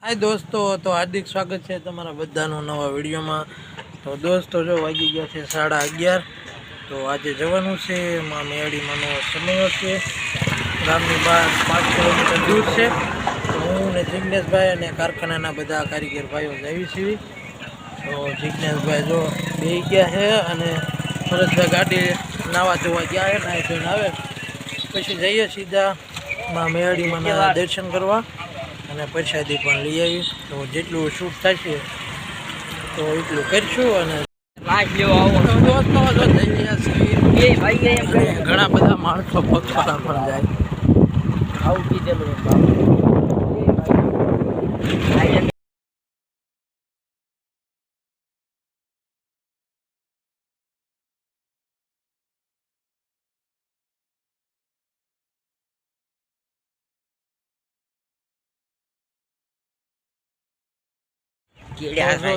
हाय दोस्तों, तो हार्दिक स्वागत है तमारा बधानो नवा वीडियो में। तो दोस्तों जो वागी गया है 11:30। तो आज जवानुं छे मां मेड़ी मानो समय से गामनी बहार 5 किलोमीटर दूर से। तो हूँ ने जिग्नेश भाई अने कारखाना बधा कारीगर भाईओ जावी छीवी। तो जिग्नेश भाई जो बेही गया है अने सूरज भाई गाड़ी नावा धोवा गया है, नाई धोईने आवे पछी जईए सीधा मां मेड़ी माना दर्शन करवा અને પ્રસાદી પણ લઈ આવી। તો જેટલું શૂટ થશે તો એટલું કરશું। અને દોસ્તો જો જઈ રહ્યા છીએ ઘણા બધા માણસો પગપાળા પણ જાય આવું કીધેલું।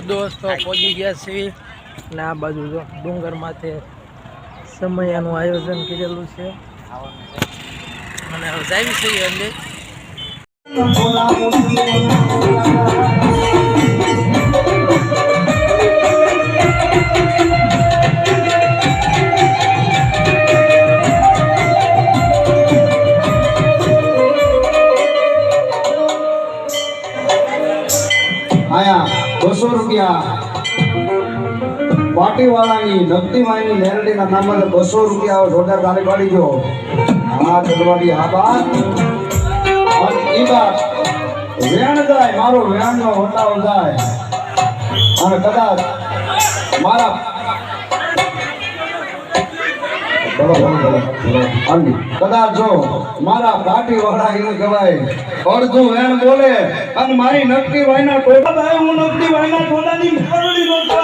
दोस्तों पहुंची गया छे ने आ बाजू जो डूंगर माथे समयનું આયોજન કરેલું છે અને જાવી છે એટલે आया 200 रुपया पाटीवाळानी नक्तीमाईनी मेरडीना नामे 200 रुपया जोरदार ताली पाडी जो। हां चलवाडी आ बात और ई बात वेण जाय मारो वेणनो वटाव जाय અને કદાચ મારા कदाच जो मारा पाटी वाला એને કહેવાય અડધું વેણ બોલે અને મારી નકટી વાયના ટોળા ભાઈ હું નકટી વાયના ટોળાની મેરડી નોતવા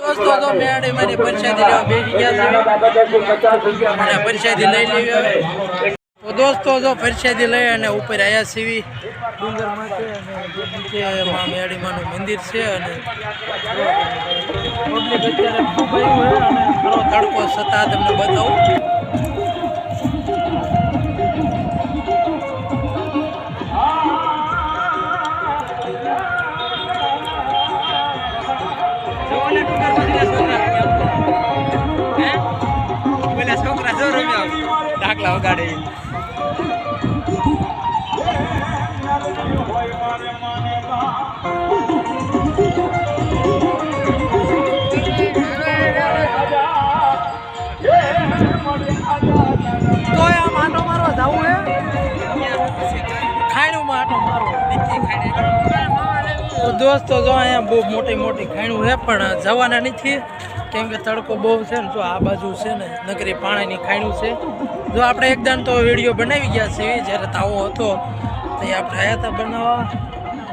दोस्तों तो मेड़ी मारी प्रसादी लेवा बेठी गया छे અને प्रसादी લઈ લેવી હવે। तो दोस्तों जो प्रसादी लई अने ऊपर आया छीवी डूंगर माथे अने नीचे मां मेड़ी मानुं मंदिर छे अने पब्लिक अत्यारे खूब આવ્યું છે અને ખરો તડકો છતાં તમને બતાવું। ढाकला वगाड़े तो आम आटो मारवा जावू है खाणू में आटो मारो। तो दोस्तों जो अँ बहुत मोटी मोटी खाणू है पण जवाना नहीं केम के तड़को बहुत है। जो आ बाजू से ने नगरी पाणी खाणू से जो આપણે એકદમ તો વિડીયો બનાવી ગયા છે જ્યારે તાવો હતો તો આપણે આયા હતા બનાવવા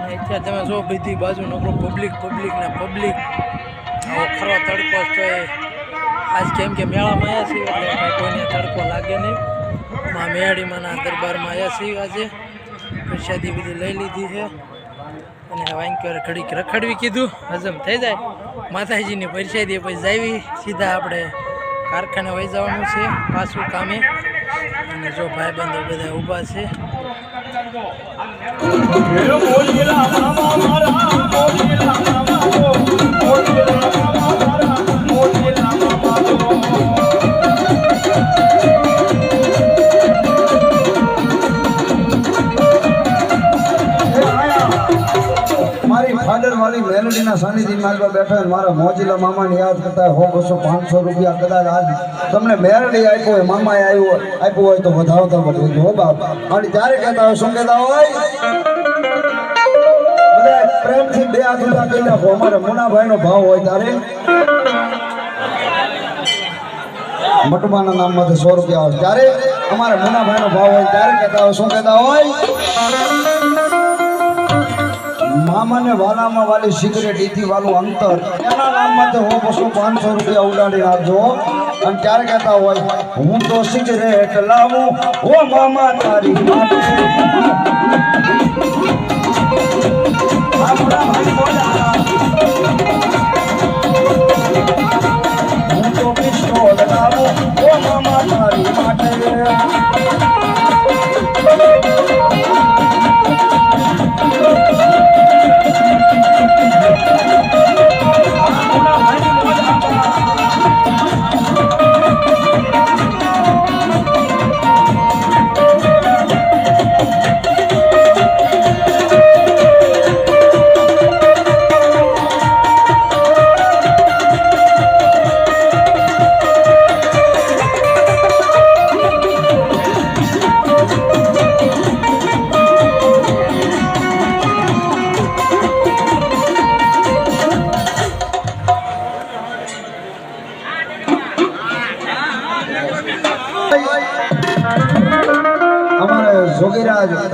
અને ત્યાં તમે જો બધી બાજુ નકરો પબ્લિક ને પબ્લિક આવો ખરો તડકો તો આજ કેમ કે મેળામાં આવ્યા છીએ એટલે કાંઈ કોઈને તડકો લાગે નહીં। માં મેળીમાંના દરબારમાં આવ્યા છીએ આજે પ્રસાદી બધી લઈ લીધી છે અને વાંક્યો ઘડીક રખડવી કીધું હજમ થઈ જાય માતાજીની પ્રસાદી પછી જાવી સીધા આપણે कारखाने वही जवानुं छे पाछुं कामे अने जो भाईबंधो बधा ऊभा छे। फादर वाली मेलोडी ना सानिध्य में बैठा है मारा मोजीला मामा ने याद करता है 100 500 रुपया कदाच आज तमने मेलोडी आप्यो है मामा आप्यो होय तो વધાવતા પડે हो बाप અને ત્યારે કહેતા હોય શું કહેતા હોય બધા પ્રેમ થી બે હાથ ઉઠા કરી નાખો। અમારા મુનાભાઈ નો ભાવ હોય ત્યારે મટમાના નામ માંથી 100 રૂપિયા આવે ત્યારે અમારા મુનાભાઈ નો ભાવ હોય ત્યારે કહેતા હોય શું કહેતા હોય मामा ने वाला में वाली सिगरेट इथी वालू अंतर एना नाम में तो 500 रुपया उडाड़ी नाखजो अन त्यारे कहता होय हूं तो सिगरेट लावू ओ मामा तारी माटे आपड़ा भाई बोला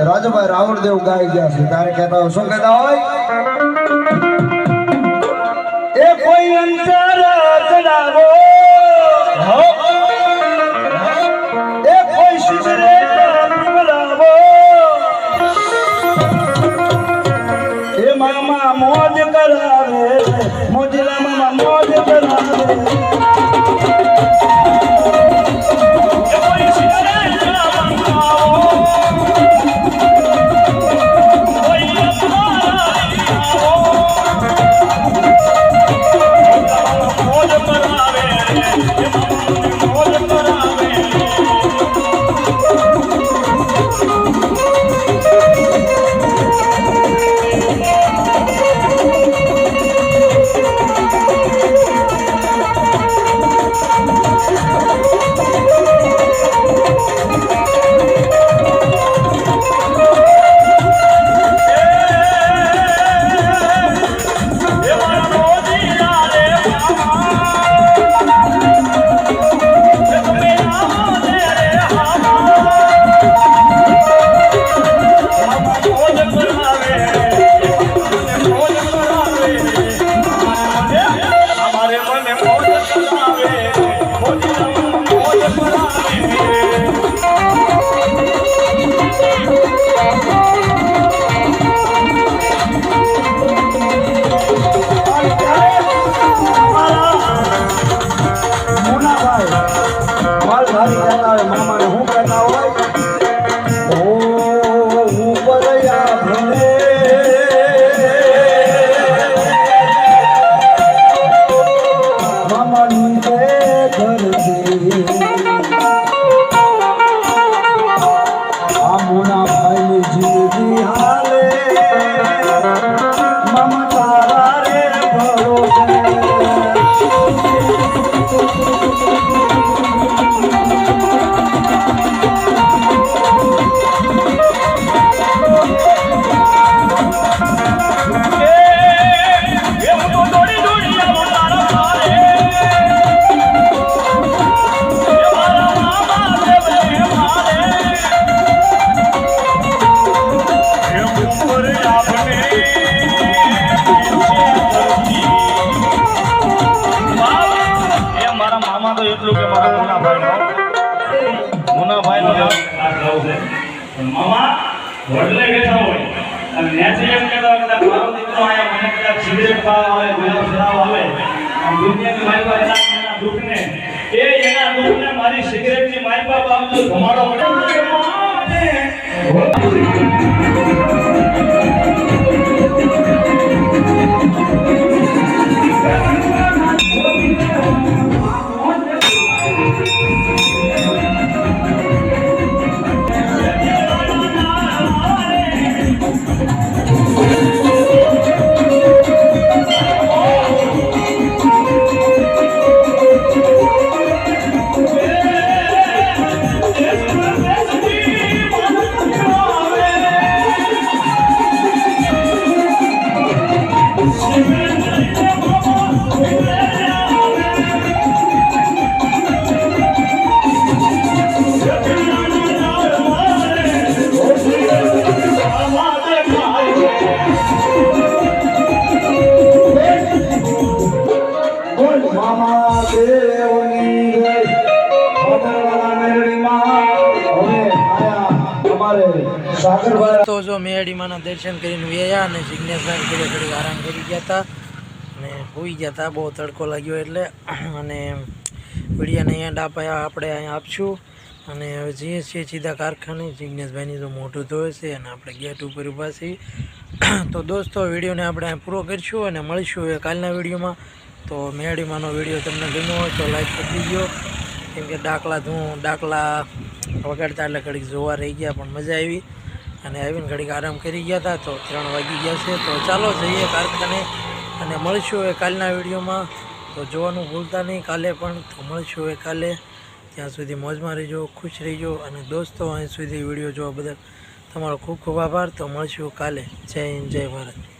રાજભાઈ રાવળદેવ ગાઈ ગયા છે તારે કહેતા હોય શું કહેતા હોય એ કોઈ અંતર ચડાવો એ કોઈ સિગરેટ પીવડાવો એ મામા મોજ કરાવે મોજલા મામા મોજ કરાવે મામા વડલે બેઠા હોય અને ન્યાથી એમ કહેતા કે મારો દીકરો આયા મને કદાચ સિગરેટ પાવા આવે ગુલાબ શરાબ આવે આમ દુનિયાની મારી પાસે એના દુઃખને એના દુઃખને મારી સિગરેટની મારી બાપ આવજો ધમાડો તો જો મેળીમાંના દર્શન કરીને વ્યા અને જિજ્ઞાસા ઘડીક આરામ કરી ગયા હતા અને હોઈ ગયા હતા બહુ તડકો લાગ્યો એટલે અને વિડીયાને એન્ડ આપણે અહીંયા આપશું અને હવે જઈએ છીએ સીધા કારખાને જિજ્ઞેશભાઈની તો મોઢું ધોવે છે અને આપણે ગેટ ઉપર ઊભા છીએ તો દોસ્તો વિડીયોને આપણે અહીં પૂરો કરીશું અને મળીશું એ કાલના વિડીયોમાં તો મેળીમાંનો વિડીયો તમને ગમ્યો હોય તો લાઈક કરી દીજો કેમ કે ડાકલા વગાડતા એટલે ઘડીક જોવા રહી ગયા પણ મજા આવી અને આવીને ઘડીક આરામ કરી ગયા હતા તો 3 વાગી ગયા છે તો ચાલો જઈએ કારખાને અને મળીશું એ કાલના વિડીયોમાં તો જોવાનું ભૂલતા નહીં કાલે પણ તો મળીશું એ કાલે ત્યાં સુધી મોજમાં રહીજો ખુશ રહીજો અને દોસ્તો અહીં સુધી વિડીયો જોવા બદલ તમારો ખૂબ ખૂબ આભાર તો મળીશું કાલે જય હિન્દ જય ભારત.